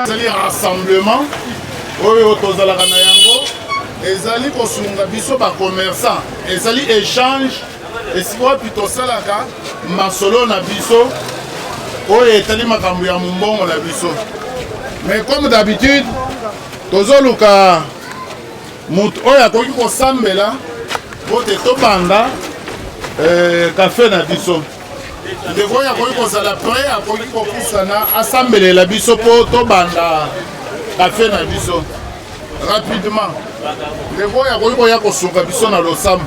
ezali rassemblement oyo tozalaka na yango ezali kosunga biso bacommerçant ezali échange esika wapi tosalaka masolo na biso oyo etali makambo ya mombongo na biso. Mais comme d'habitude tozoluka moto oyo akoki kosambela po te tobanda café na biso ndeko oyo akoki kozala prêt akoki kopusana asambelela biso po tobanda café na biso rapidement ndeko oyo akoki koya kosunga biso na losambo.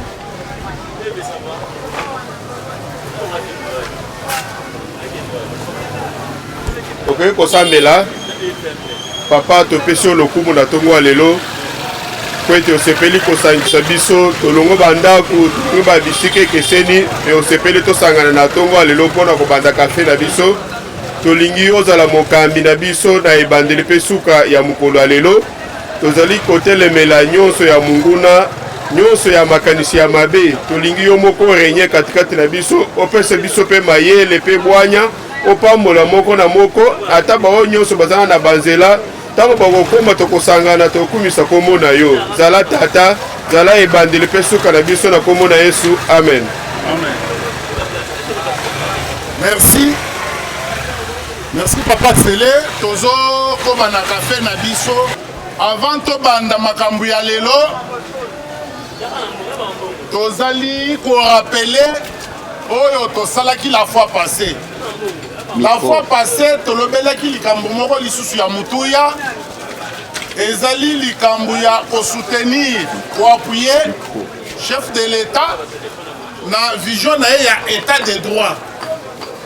okoki kosambela papa topesi yo lokumu na ntongo ya lelo po ete osepeli kosangisa biso tolongo bandako tolongo babisika ekeseni me osepeli tosangana na ntongo ya lelo mpona kobanda kafe na biso. tolingi ozala mokambi na biso na ebandeli mpe suka ya mokolo ya lelo. tozali kotelemela nyonso ya monguna nyonso ya makanisi ya mabe. tolingi yo moko renye katikati na biso opesa biso mpe mayele mpe bwanya opambola moko na moko ata bao nyonso bazala na banzela ntango bakokoma tokosangana tokumisa kombo na yo. zala tata zala ebandeli mpe suka na biso na kombo na Yesu amen. Amen. Merci papa Tsele. Tozo koma na café na biso avant tobanda makambo ya lelo tozali ko rappeler oyo tosalaki la fois passée. La fois passée tolobelaki likambo moko lisusu ya mutuya ezali likambo ya kosoutenir koappuyer chef de l'État na vision na ye ya état de droit.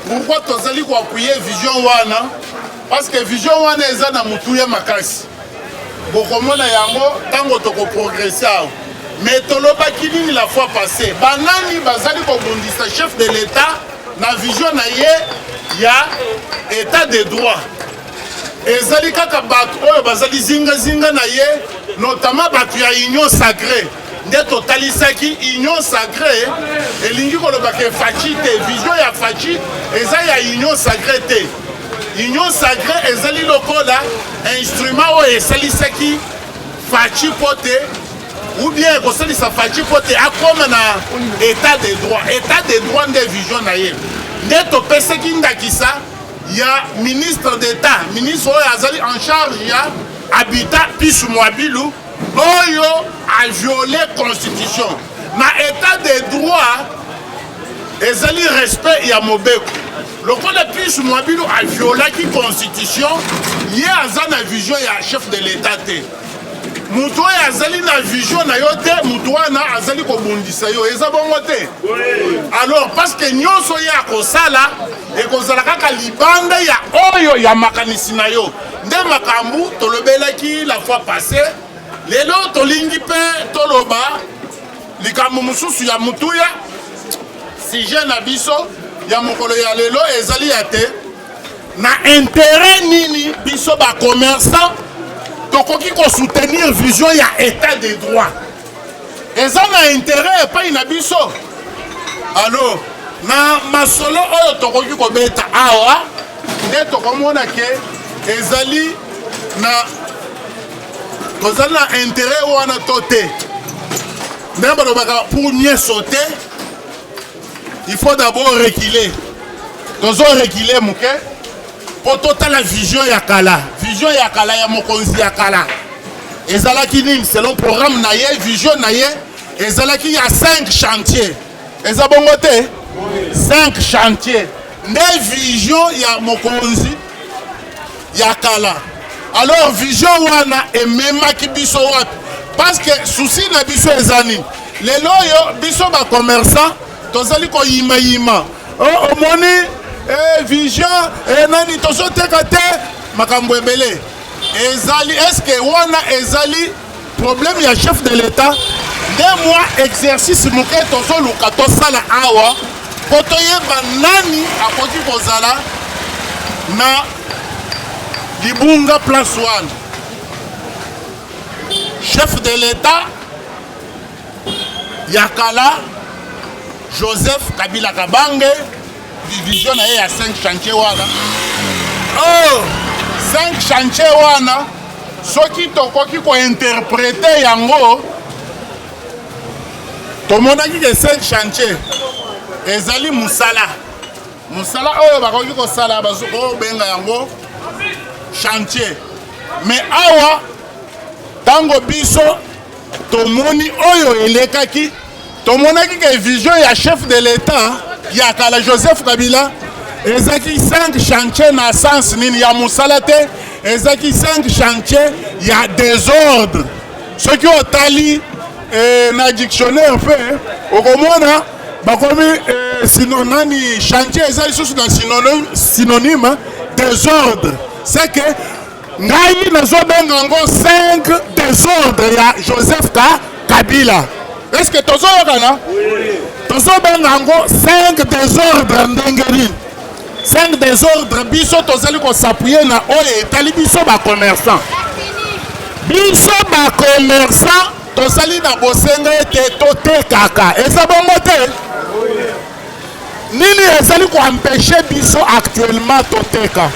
Pourquoi tozali koappuyer vision wana? Parce que vision wana eza na mutuya makasi bokomona yango tango tokoprogresse awa. Mais tolobaki nini la fois passée banani bazali kobundisa chef de l'État na vision na ye ya état de droit. ezali kaka bato oyo bazali zinga na ye notamment bato ya union sacrée nde totalisaki union sacrée elingi kolobaka efaci te. vision ya faci eza ya union sacrée te. union sacrée ezali lokola instrument oyo esalisaki faci po te ou bien ekosalisa faci po te akoma na état de droit. état de droit nde vision na ye nde topesaki ndakisa ya ministre d'état ministre oyo azali en charge ya habitat Pisu Mwabilu oyo a violé constitution na état de droit ezali respect ya mobeko lokola Pisu Mwabilu a violaki constitution ye aza na vision ya chef de l'état te. mutu oyo azali na vision na yo te mutu wana azali kobundisa yo eza bongo te. alors parce que nyonso ye akosala ekozala kaka libanda ya oyo ya makanisi na yo nde makambu tolobelaki la fois passée. lelo tolingi mpe toloba likambo mosusu ya mutuya sujet na biso ya mokolo ya lelo ezali ya te na intérêt nini biso bacommerçant tokoki kosoutenir vision ya état de droit. eza na intérêt epai na biso. alors na masolo oyo tokoki kobeta awa nde tokomona ke ezali na kozali na intérêt wana to te. nde balobaka pour mieux sauter il faut d'abord reculer. tozo reculer moke po totala vision ya kala. vision ya kala ya mokonzi ya kala ezalaki nini selon programme na ye vision na ye ezalaki ya 5 chantiers. eza bongo te 5 chantiers nde vision ya mokonzi ya kala. alors vision wana ememaki biso wapi? parce que souci na biso ezani lelo oyo biso bacommerçant tozali koyimayima omoni vision nani tozoteka te makambo ebele ezali. est-ce que wana ezali problème ya chef de l'état? nde mwa exercice moke tozoluka tosala awa po toyeba nani akoki kozala na libunga place wana. chef de l'état ya kala Joseph Kabila Kabange vision na ye ya 5 chantier wana. Oh, 5 chantier wana soki tokoki kointerprete yango tomonaki ke 5 chantier ezali musala oyo bakoki kosala bazobenga yango chantier. Mais awa tango biso tomoni oyo elekaki tomonaki ke vision ya chef de l'état ya kala Joseph Kabila ezaki 5 chantier na sens nini ya musala te, ezaki 5 chantier ya désordre. Ce qui otali na dictionnaire pe okomona bakomi synonyme chantier ezali susu na synonyme désordre. C'est que ngai nazobenga yango 5 désordre ya Joseph Kabila. Est-ce que tozoyokana? Tozobenga yango 5 désordre ndenge nini? 5 désordre biso tozali kosappuye na oyo etali biso bacommerçant. Biso bacommerçant tozali na bosenga ete totekaka. Eza bongo te? Nini ezali koempêche biso actuellement toteka?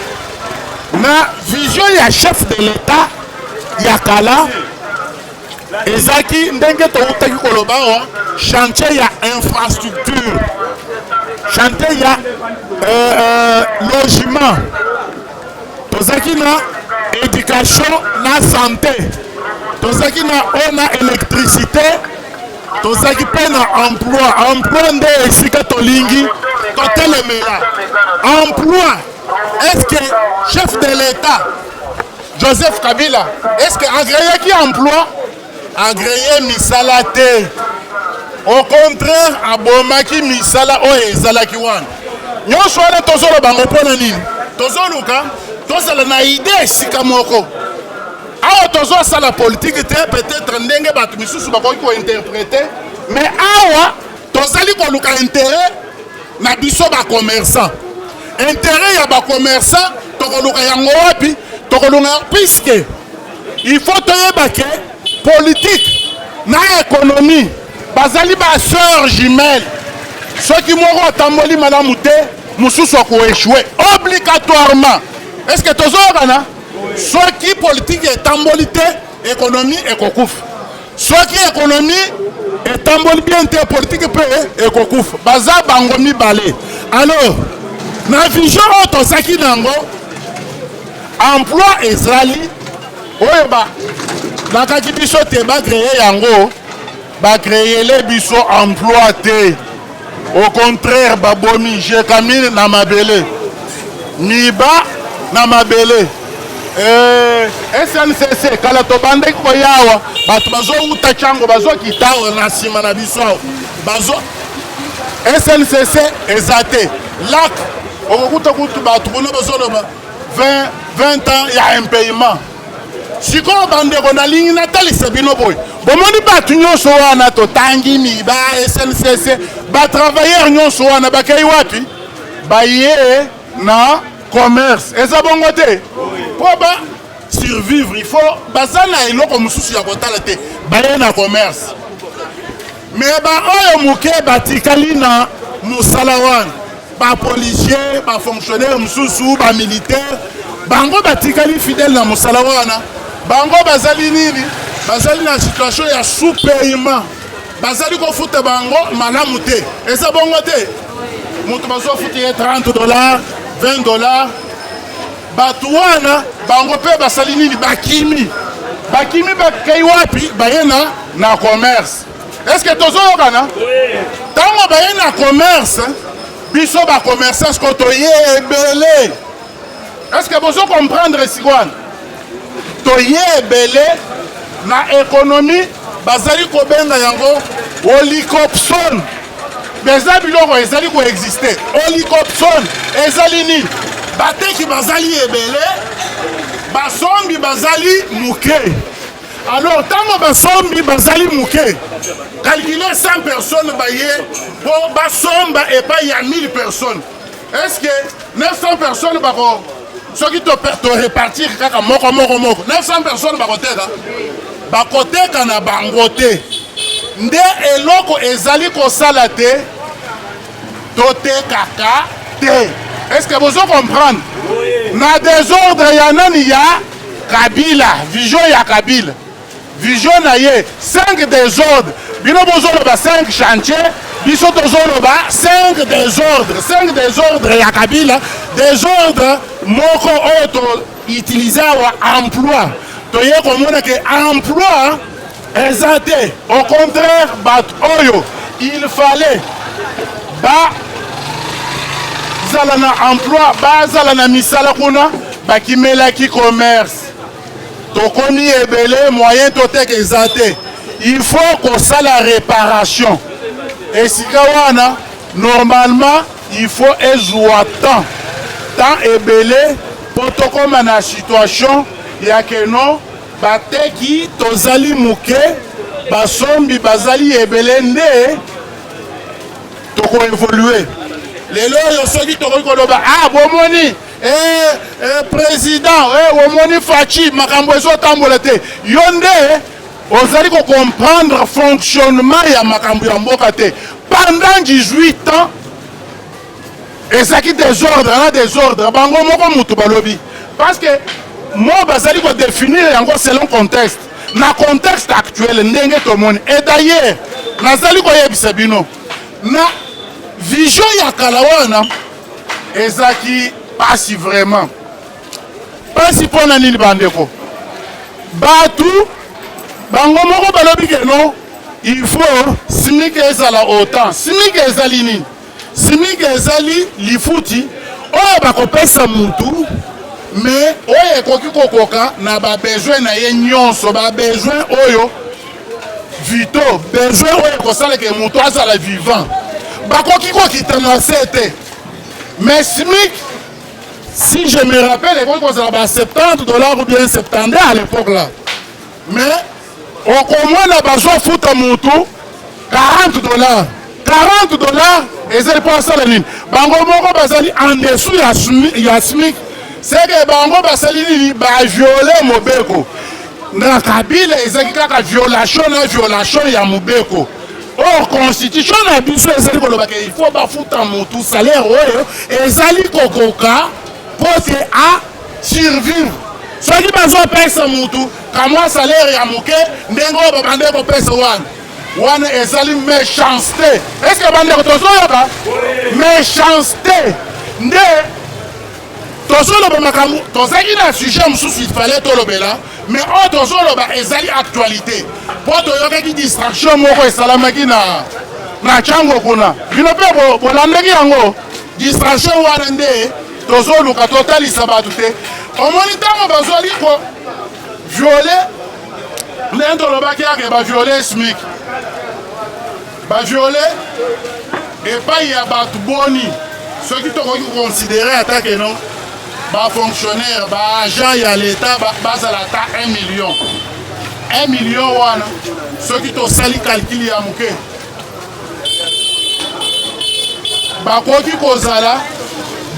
Na vision ya chef de l'état ya kala ezaki ndenge toutaki koloba wa chantier ya infrastructure, chantier ya logement, tozaki na éducation na santé, tozaki na ona électricité, tozaki pe na emploi nde esika tolingi totelemela emploi. Est-ce que chef de l'État, Joseph Kabila, est-ce que agréé qui emploi? Agréé misala te. Au contraire, abomaki misala o ezalaki wana. Nyonso wana tozolo bango pona nini? Tozoluka, tozala na idée sika moko. Awa tozosala politique te, peut-être ndenge bato misusu bakoki ko interpréter, mais awa tozali koluka intérêt na biso ba commerçant. Intérêt ya ba commerçant tokoluka yango wapi? Tokoluka puisque il faut toyeba ke politique na économie bazali ba sœur jumelle. Soki moko atamboli malamu te mususu akoéchouer obligatoirement. Est-ce que tozokana? Soki politique etamboli te économie ekokufa. Soki économie etamboli bien te politique pe ekokufa. Baza bango mibale. Alors na vision oyo tozaki nango emploi ezali oyo bakaki biso te bacreye yango bacreyele biso emploi te. Au contraire babomi jekamine na mabele miba na mabele SNCC kala tobandeki koyawa bato bazouta chango bazokita awa na nsima na biso awa bazo SNCC eza te lac okokuta kutu bato kuna bazoloba 20 ans ya impayement. Sikoyo bandeko nalingi natalisa bino boye bomoni bato nyonso wana totangi miba SNCC batravailleur nyonso wana bakei wapi? Baye na commerce. Eza bongo te? Po ba survivre il faut baza na eloko mosusu ya kotala te baye na commerce. Mais oyo moke batikali na mosala wana ba policier, ba fonctionnaire mosusu, ba militaire bango batikali fidèle na mosala wana. Bango bazali nini? Bazali na situation ya sous-paiement. Bazali kofuta bango malamu te. Eza bongo te? Mutu bazo futi $30, $20. Batu wana bango pe basali nini? Bakimi bakei wapi? Baye na commerce. Est-ce que tozoyokana? Tango baye na commerce biso ba commerçants kotoye ebele. Est-ce que vous comprenez sikwana? Toye ebele na économie bazali kobenga yango olicopson. Beza biloko ezali ko exister. Olicopson ezali ni bateki bazali ebele basombi bazali muke. Alors tango basombi bazali muke calculer 100 personnes baye pour basomba et pas y a 1000 personnes. Est-ce que 900 personnes bako soki to répartir kaka moko 900 personnes bakoteka na bango te nde eloko ezali kosala te totekaka Est-ce que vous comprenez? Na désordre ya nani ya Kabila, vision ya Kabila. Vision na ye 5 désordres. Bino bozolo ba 5 chantiers, biso tozolo ba 5 désordres ya Kabila, désordre moko auto utiliser wa emploi. Toye komona que emploi exacté. Au contraire, bat oyo, il fallait ba zala na emploi, ba zala na misala kuna, ba kimela ki commerce. Tokomi ebele moyen totek exacté. Il faut qu'on sa la réparation. Et si kawana, normalement, il faut ezwa temps ebele pour tokoma na situation ya que non bateki tozali muke basombi bazali ebele nde toko évoluer. Lelo yo soki toko koloba bomoni président bomoni fachi makambo ezo tambola te yonde ozali ko comprendre fonctionnement ya makambo ya mboka te pendant 18 ans ezaki désordre bango moko mutu balobi parce que moi bazali ko définir yango selon contexte na contexte actuel ndenge tomoni et d'ailleurs nazali ko yebisa bino na vision ya kalawana ezaki pasi vraiment pasi pona nini bandeko batu bango moko balobi ke non il faut simike ezala autant simike ezali nini simike ezali lifuti oyo bakopesa mutu mais oyo ekoki kokoka na babesoin na ye nyonso babesoin oyo vito besoin oyo ekosalaka mutu azala vivant bakoki kokitana se te mais SMIC si je me rappelle ekoki kozala ba $70 ou bien 70 à l'époque là mais okomona bazofuta mutu $40 ezali mpo asala nini bango moko bazali en dessous ya SMIC c'est que bango basali nini baviole mobeko na Kabila ezali kaka violation ya mobeko. Or constitution na biso ezali koloba ke il faut bafuta mutu salaire oyo ezali kokoka pote a survivre soki bazopesa mutu kamwa salaire ya moke ndenge oyo babande kopesa wana ezali méchanceté. Est-ce que bandeko tozoyoka méchanceté nde tozoloba makambo tozaki na sujet mosusu il fallait tolobela mais oyo tozoloba ezali actualité po toyokaki distraction moko esalamaki na ntango kuna bino mpe bolandeki yango distraction wana nde tozoluka totalisa bato te omoni ntango bazwali ko viole ndenge tolobaki yake baviole SMIC baviole epai ya bato boni soki tokoki koconsidere atake non bafonctionnaire baagent ya l'état bazala ata 1 million 1 million wana soki tosali calcul ya moke bakoki kozala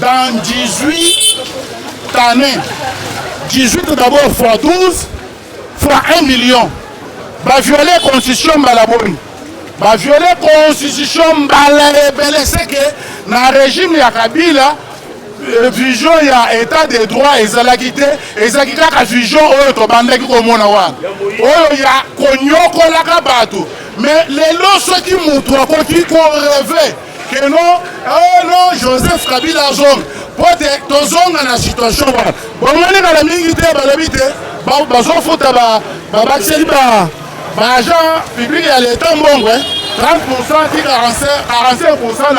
dans 18 années 18 d'abord fois 12 fois 1 million baviole constitution mbala boni baviole constitution mbala ebele seke na régime ya Kabila vision ya état de droit ezalaki te ezalaki kaka vision oyo tobandaki komona wana oyo ya konyokolaka bato mais lelo soki mutu akoki koreve ke non Joseph Kabila azonga po te tozonga na situation wana bomoni kala mingi te balobi te bazofuta babakiseli baagent public ya l'état mbongo 30% ti 45%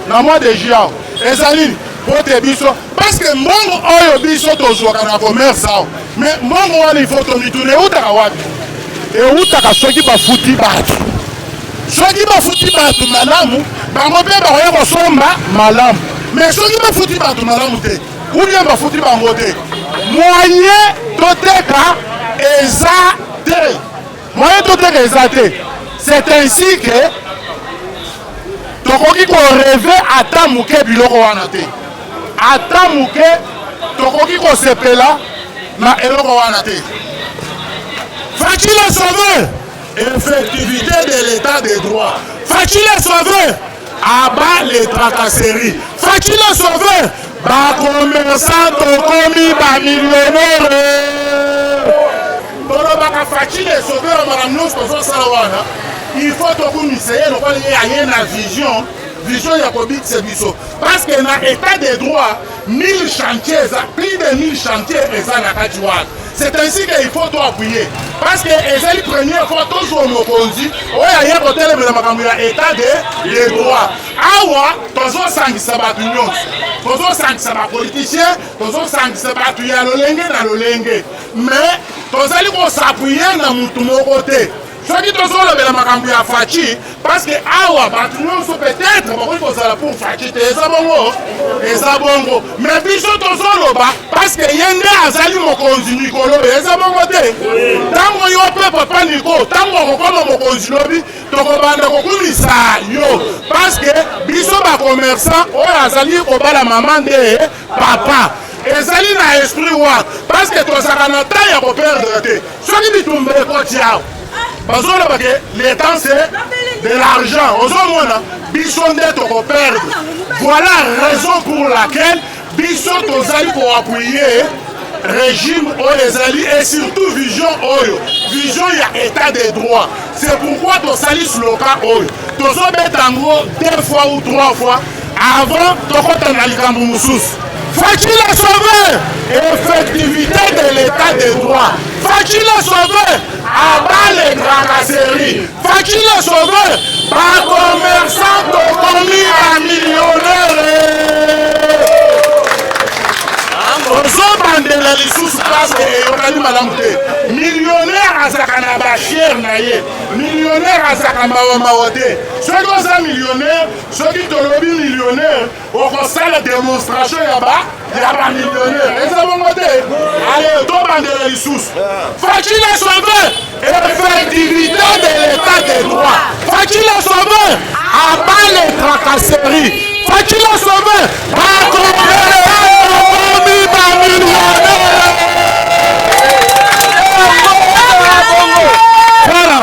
na mois de juillet ezali pote biso parce que mbongo oyo biso tozwaka na commerce awa mais mbongo wana il faut tomituna eutaka wapi eutaka soki bafuti bato malamu bango mpe bakoya kosomba malamu mais soki bafuti bato malamu te ou bien bafuti bango te moyen toteka eza te c'est ainsi que tokoki koreve ata moke biloko wana te ata moke tokoki kosepela na eloko wana te Facile sauveur effectivité de l'état de droit Facile sauveur abat les tracasseries. Fachi le sauveur, ba commerçant tokomi ba millionnaire. Tolo baka Fachi le sauveur madame nous pour ça wana. Il faut tokumiseye le quoi il y a une vision. Vision ya kobit c'est biso. Parce que dans l'état des droits, 1000 chantiers, plus de 1000 chantiers eza na kati wana. C'est ainsi qu'il faut tout appuyer. Parce que c'est la première fois toujours au Mokonzi, où il y a un côté de l'état des droits. Awa, toujours sang ça va tout toujours sang ça va politicien, toujours sang ça va tout ya l'olenge. Mais toujours il faut s'appuyer dans mon côté. Ce qui toujours le makambu ya Fachi, parce que awa batunion so peut-être pour Fachi eza bongo mais biso toujours loba parce que yende azali mokonzi mikolo eza bongo te tango yo pe papa niko tango kokoma mokonzi lobi tokobanda kokumisa yo parce que biso ba commerçant oyo azali kobala maman de papa ezali na esprit wa parce que tozaka na temps ya koperdre te soki bitumba ekoti awa parce que le temps c'est de l'argent. Voilà la raison pour laquelle Bissot Ozali pour appuyer régime Oyezali et surtout vision Oyo. Vision il y a état des droits. C'est pourquoi Tosali sur le cas Oyo. Tozo Betango 2 fois ou 3 fois avant Tokota Nalikambu Moussous. Fachi le sauveur, effectivité de l'état des droits. Fachi le sauveur, abat les tracasseries. Fachi le sauveur, par commerçant commis à millionnaire. Ozobandela lisusu parce que eyokani malamu te. Millionnaire azaka na bachere na ye. Millionnaire azaka mawa te. Soki oza millionnaire, soki tolobi millionnaire, okosala démonstration ya ba millionnaire. Eza bongo te. Allez, tobandela lisusu. Fachi le sauveur, effectivité de l'état des droits. Fachi le sauveur, abat les tracasseries. Fachi le sauveur, par commerçant voilà.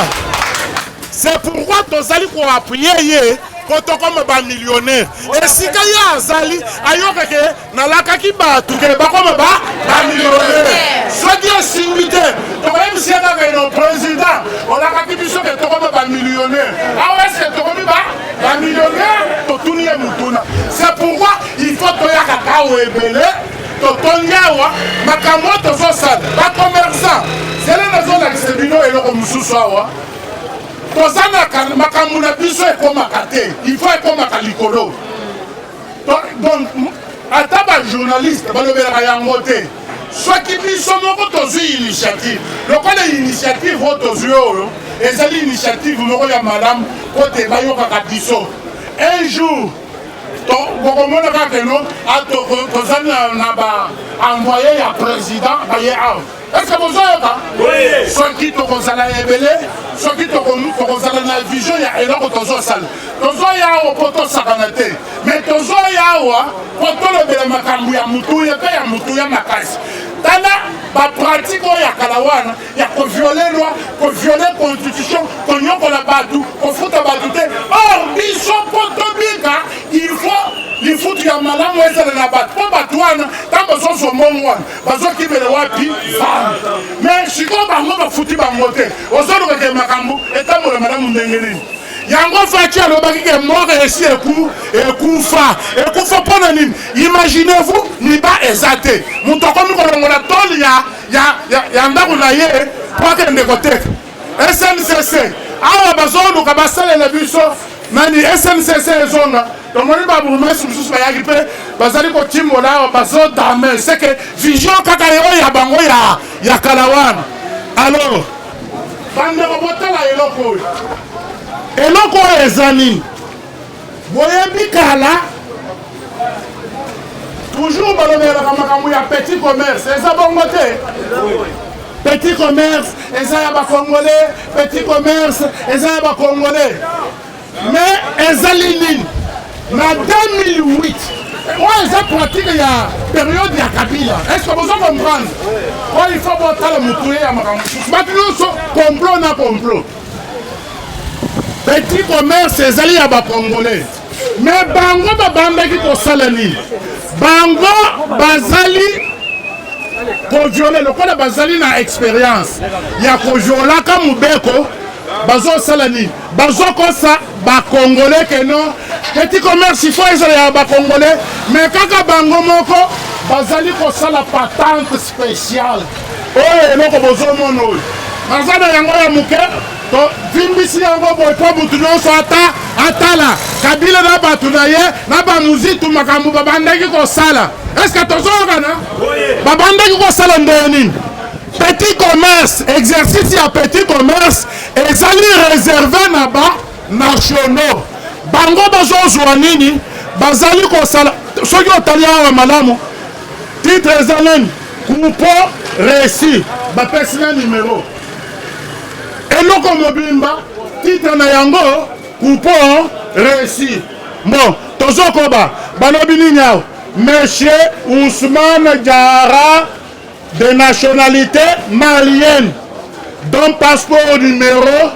C'est pourquoi Tozali pour appuyer quand on comme un millionnaire. Et si Kaya Azali, ayokeke, nalakaki batu, ke bakoma ba millionnaire. Ce qui est similité, même si on a un président, on a kaki biso que tu comme un millionnaire. Ah ouais, c'est tu comme ba millionnaire, tu tournes mutuna. C'est pourquoi il faut que ya kakao ebele. Totongawa, makamoto sosal, ba commerçant. C'est là la zone d'Axebino et le Romususawa. Tozana makamuna biso et comme akate. Il faut être comme akalikolo. Donc, à tabac journaliste, va le verra yangote. Soit qui biso moko tozu initiative. Le quoi l'initiative votre yeux et c'est l'initiative moko ya madame côté bayo kakabiso. Un jour. Donc, on a dit envoyé un président. Est-ce que vous avez oui. Ceux qui ont révélé, ceux qui ont la vision, il y a énormément de salles. Tozo ya o poto sakanate. Mais tozo ya wa poto le bela makambu ya mutu ya makasi. Tana ba pratique ya kalawana ya ko violer loi, ko violer constitution, ko nyoko la batu, ko futa batute. Or biso poto bika, il faut ya malamu eza na batu. Po batwana tambo so monwana. Bazo kibele wapi? Mais si ko bango ba futi bango te. Ozolo ke makambu etambo le malamu ndengeni. Yango Fachi alobaki ke mort ici ekufa pona nini. Imaginez-vous ni ba ezate. Muto komi kolongola toli ya ndako na ye kwa ke ndekoteka. SNCC awa bazolu ka basale na biso nani SNCC ezonga. Donc on va vous mettre sous la grippe bazali ko timola bazo dame c'est que vision kaka yo ya bango ya kalawana. Alors bande robotela eloko eloko ezani boyebi kala toujours balobela makambo ya petit commerce eza bongo te petit commerce eza ya ba congolais petit commerce eza ya ba congolais mais ezali nini na 2008 ouais eza pratique ya période ya Kabila. Est-ce que vous comprenez? Ouais, il faut boire le moutoyer ya makambo maintenant complot na complot. Petit commerce ezali ya ba congolais mais bango babandaki kosala nini bango bazali koviole lokola bazali na expérience ya koviolaka mobeko bazosala nini bazokosa bakongole keno petit commerce ifo ezala ya bakongole mais kaka bango moko bazali kosala patente spéciale oyo eloko bozomona oyo naza na yango ya moke vimbisi yango boye po butu nyonso atala kabila na bato na ye na bamuzitu makambo babandaki kosala estce tozokana babandaki kosala ndenge nini petit commerce exercice ya petit commerce ezali réservé na banationaux bango bazozwa nini bazali kosala soki otali awa malamu titre eza nini coupo réussi bapesi na numéro eloko mobimba titre na yango coupo réussi bon tozokoba balobi nini awa monsieur Ousmane Diarra de nationalité malienne dont passeport numéro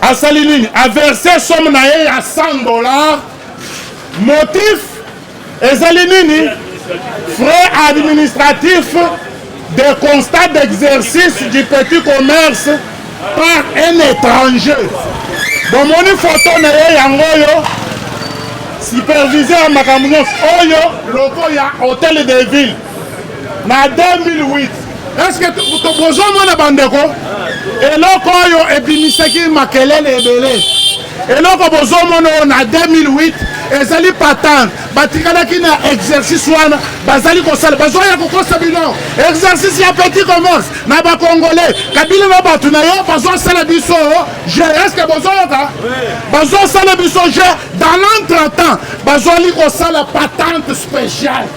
asali nini a versé somme na ye ya $100 motif ezali nini frais administratifs de constat d'exercice du petit commerce par un étranger bomoni photo na ye yango oyo superviseur ya makambo nyonso oyo loko ya hôtel de ville na 2008 estce tobozomona bandeko eloko oyo ebimisaki makelele ebele eloko bozomona oyo na 2008 ezali patente batikalaki na exercice wana bazali kosala bazoya kokosa bino exercice ya petit commerce na bakongolais kabila na bato na yo bazosala biso je estce bozoyoka bazosala biso je dans l'entretemps bazoli kosala patente spéciale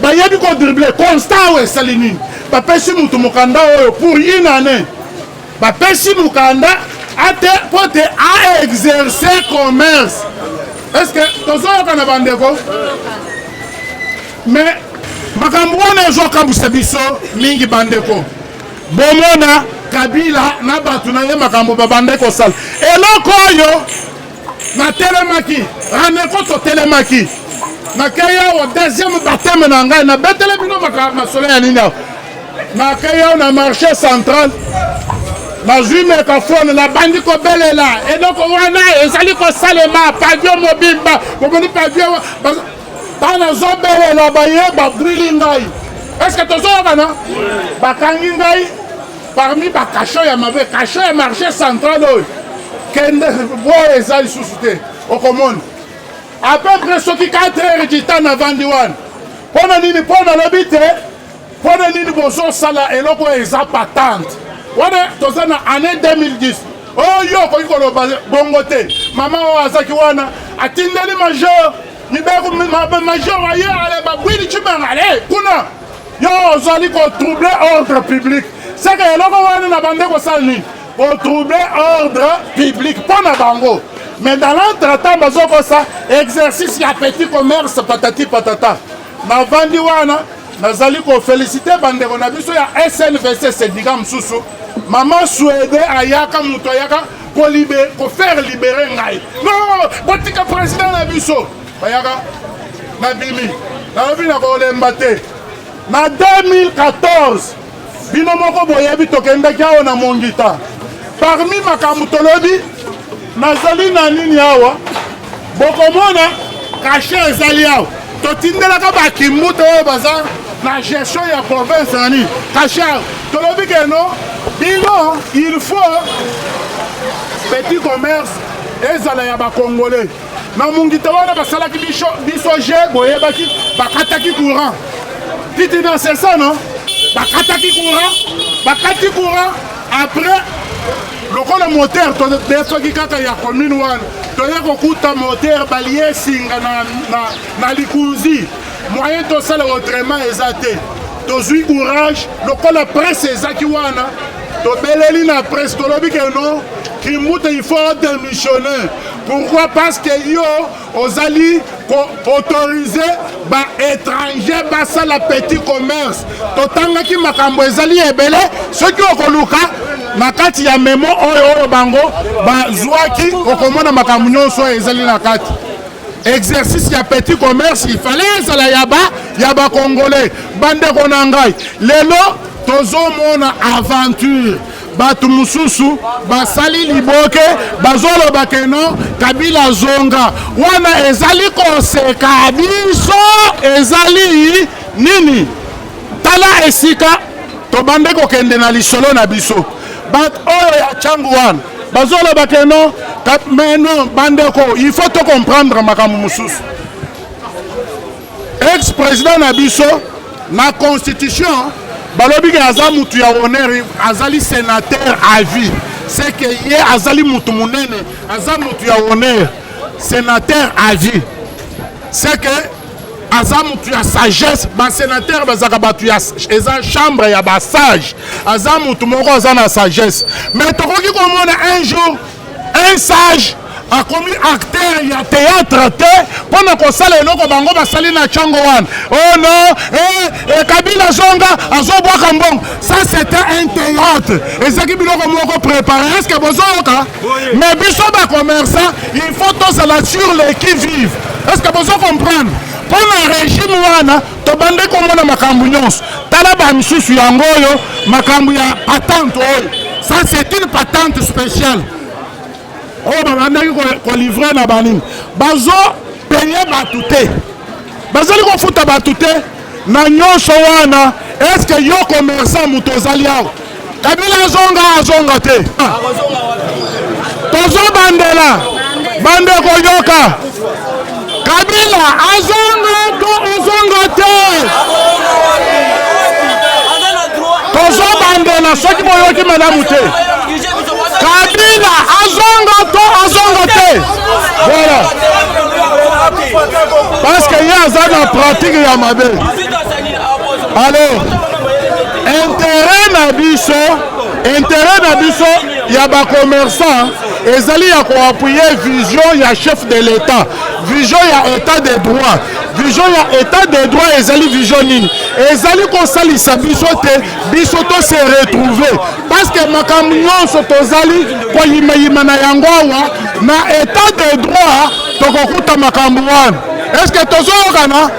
bayebi kodrible constat oyo esali nini bapesi mutu mokanda oyo pour une année bapesi mokanda ate po te aexercer commerce est-ce que tozoyoka na bandeko mais makambo wana ezokambusa biso mingi bandeko bomona kabila na bato na ye makambo babandaki kosala eloko oyo natelemaki raneko totelemaki nakei awa deuxième baptême na ngai nabetele bino masolo ya nini awa nakei awa na marché central nazwi mekafone nabandi kobelela eloko wana ezali kosalema pavio mobimba bomoni pavio bana zobelela baye babrili ngai estce tozoyokana bakangi ngai parmi bakasho ya mabe kasho ya marché central oyo kende boyo eza lisusu te okomona à peu près soki 4 heures du temps navandi wana mpona nini mpo nalobi te mpona nini bozosala eloko oyo eza patente wana toza na année 2010 oyo okoki koloba bongo te mama oyo azaki wana atindeli major mibeko major aye ale babwili cimangale kuna yo ozali kotrouble ordre public seke eloko wana na bande kosala nini kotrouble ordre public mpo na bango mais dans l'entretemps bazokosa exercice ya petit commerce patati patata navandi wana nazali kofélicité bandeko na biso ya SNVC syndicat mosusu mama Suede ayaka moto ayaka kofaire libérer ngai non botika président na biso bayaka nabimi nalobi na kolemba te na 2014 bino moko boyebi tokendaki awa na Mongita parmi makambo tolobi nazali na nini awa bokomona kashe ezali awa totindelaka bakimbuta oyo baza na gestion ya province nani kashe awa tolobi keno bino il faut petit commerce ezala ya bakongolais na Mongita wana basalaki biso je boyebaki bakataki courant titina c'est ça non bakataki courant après lokola moteur todesoki kaka ya commune wana toye kokuta moteur balie singa na likunzi moyen tosala autrement eza te tozwi courage lokola presse ezaki wana tobeleli na presse tolobi keno Kimbuta il faut démissionner. Pourquoi? Parce que yo ozali autorisé ba étranger basa la petit commerce. Totanga ki makambo ezali ebele soki okoluka na kati ya memo oyo bango ba zwaki okomona makambo nyonso ezali na kati. exercice ya petit commerce il fallait ezala yaba congolais bandeko na ngai lelo tozomona aventure bato mususu basali liboke bazoloba keno Kabila zonga wana ezali koseka biso ezali nini tala esika tobande kokende na lisolo na biso bat oyo ya changu wana bazoloba keno mais non bandeko il faut te comprendre makambo mususu ex-président na biso na constitution balobi ke aza mutu ya honneur azali sénateur à vie c'est que ye azali mutu munene aza mutu ya honneur sénateur à vie c'est que aza mutu ya sagesse ba sénateur bazaka batu ya eza chambre ya ba sage aza mutu moko aza na sagesse mais tokoki komona un jour un sage a commis acteur ya théâtre te pona kosala eloko bango basali na chango wana oh non Kabila zonga azobwaka mbongo ça c'était un théâtre ezaki biloko moko préparé est-ce que bozoyoka mais biso ba commerçant il faut tozala sur les qui vivent est-ce que bozo comprendre pona régime wana tobande komona makambo nyonso tala ba misusu yango oyo makambo ya patente oyo ça c'est une patente spéciale oh babandaki kolivre na banini bazo paye batu te bazali kofuta batu te na nyonso wana est-ce que yo commerçant mutu ozali awa Kabila azonga te tozobandela bande koyoka Kabila azonga te tozobandela soki boyoki malamu te Kabila azonga te voilà parce que y a ça dans pratique ya mabe alors intérêt na biso ya ba commerçant ezali ya koappuyer vision ya chef de l'état vision ya état de droit vision ya état de droit ezali vision nini ezali kosalisa biso te biso to se retrouver parce que makambo nyonso tozali koyimayima na yango awa na état de droit tokokuta makambo wana est-ce que tozoyokana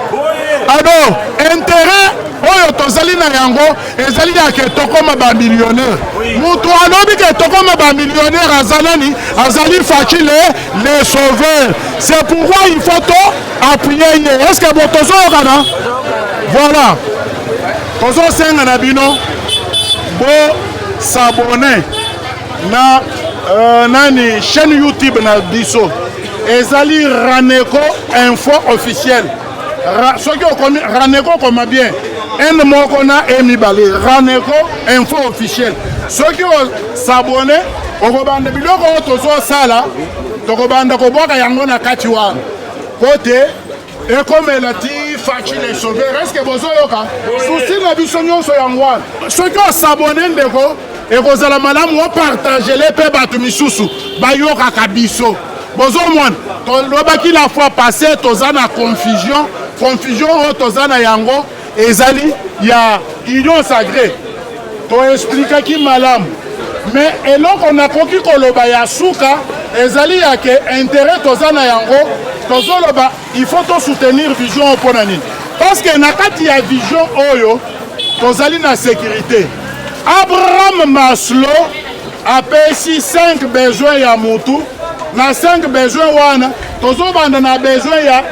alors intérêt oyo tozali na yango ezali ya ke tokoma ba millionnaire mutu alobi ke tokoma ba millionnaire azalani azali facile les sauveurs c'est pourquoi il faut to appuyer ye est-ce que bo tozoyokana voilà tozosenga na bino bo s'abonner na nani chaîne YouTube na biso ezali Raneko info officiel soki okomi Raneko koma bien un moko na emibale Raneko info officiel soki s'abonner okobanda biloko oyo tozosala tokobanda kobwaka yango na kati wana kote ekomela ti facile sauver est-ce que bozoyoka susi na biso nyonso yango wana soki osabone ndeko ekozala malamu opartagele mpe bato misusu bayokaka biso bozomona tolobaki la fois passé toza na confusion oyo toza na yango ezali ya union sacrée toexplikaki malamu mais eloko nakoki koloba ya suka ezali ya ke intérêt toza na yango tozoloba il faut to soutenir vision mpona nini parce que na kati ya vision oyo tozali na sécurité Abraham Maslow apesi 5 besoins ya mutu na 5 besoins wana tozobanda na besoin ya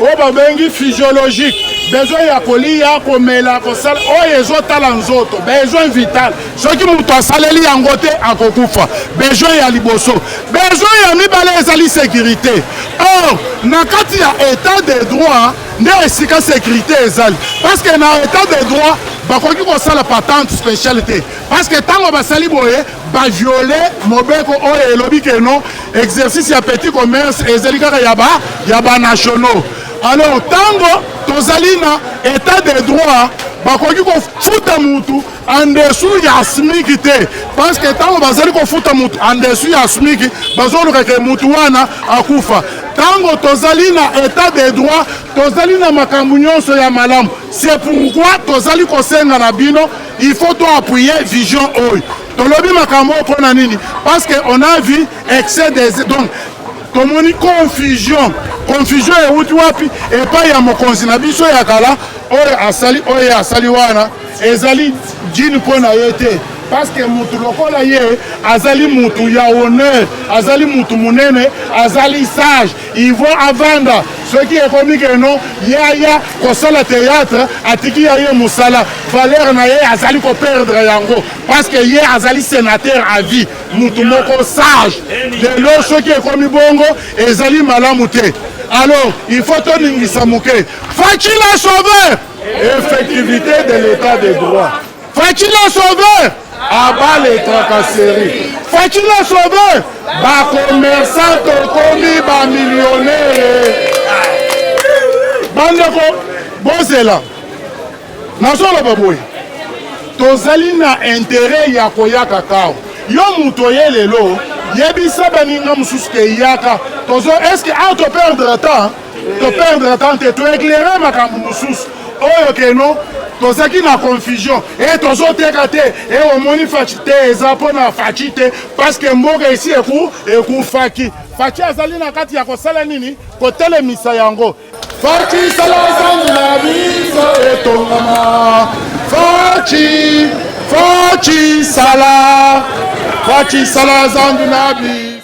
oyo babengi physiologique besoin ya kolia komela kosala oyo ezotala nzoto besoin vital soki mutu asaleli yango te akokufa besoin ya liboso besoin ya mibale ezali sécurité or na kati ya état de droit nde esika sécurité ezali parce que na état de droit bakoki kosala patente spéciale te parce que ntango basali boye baviole mobeko oyo elobi keno exercice ya petit commerce ezali kaka ya banationaux alors ntango tozali na état de droit bakoki kofuta mutu en dessous ya SMIC te parce que ntango bazali kofuta mutu en dessous ya SMIC bazoluka ke mutu wana akufa ntango tozali na état de droit tozali na makambo nyonso ya malamu c'est pourquoi tozali kosenga na bino il faut to appuyer vision oyo tolobi makambo mpo na nini parce que on a vu excès des donc tomoni confusion confusion euti wapi epai ya mokonzi na biso ya kala oyo asali wana ezali jini mpo na ye te parce que mutu lokola ye azali mutu ya honneur azali mutu munene azali sage ivo avanda soki ekomi keno yaya kosala théâtre atiki ya ye mosala valeur na ye azali koperdre yango parce que ye azali sénateur à vie mutu moko sage lelo soki ekomi bongo ezali malamu te alors il faut toningisa moke faut-il la sauver effectivité de l'état de droit faut-il la sauver abat les tracasseries faut-il la sauver bacommerçant tokomi bamillionnaire bandeko bozela nazoloba boye tozali na intérêt ya koyaka kao yo mutu oye lelo yebisa baninga mosusu ke yaka tozo est-ce que toperdre temps te toéclaire makambo mosusu oyo keno tozaki na confusion e tozoteka te e omoni faci te eza mpo na faci te parce que mboka esi ekufaki faci azali na kati ya kosala nini kotelemisa yango faci sala zandu na biso etongama faci sala zandu na biso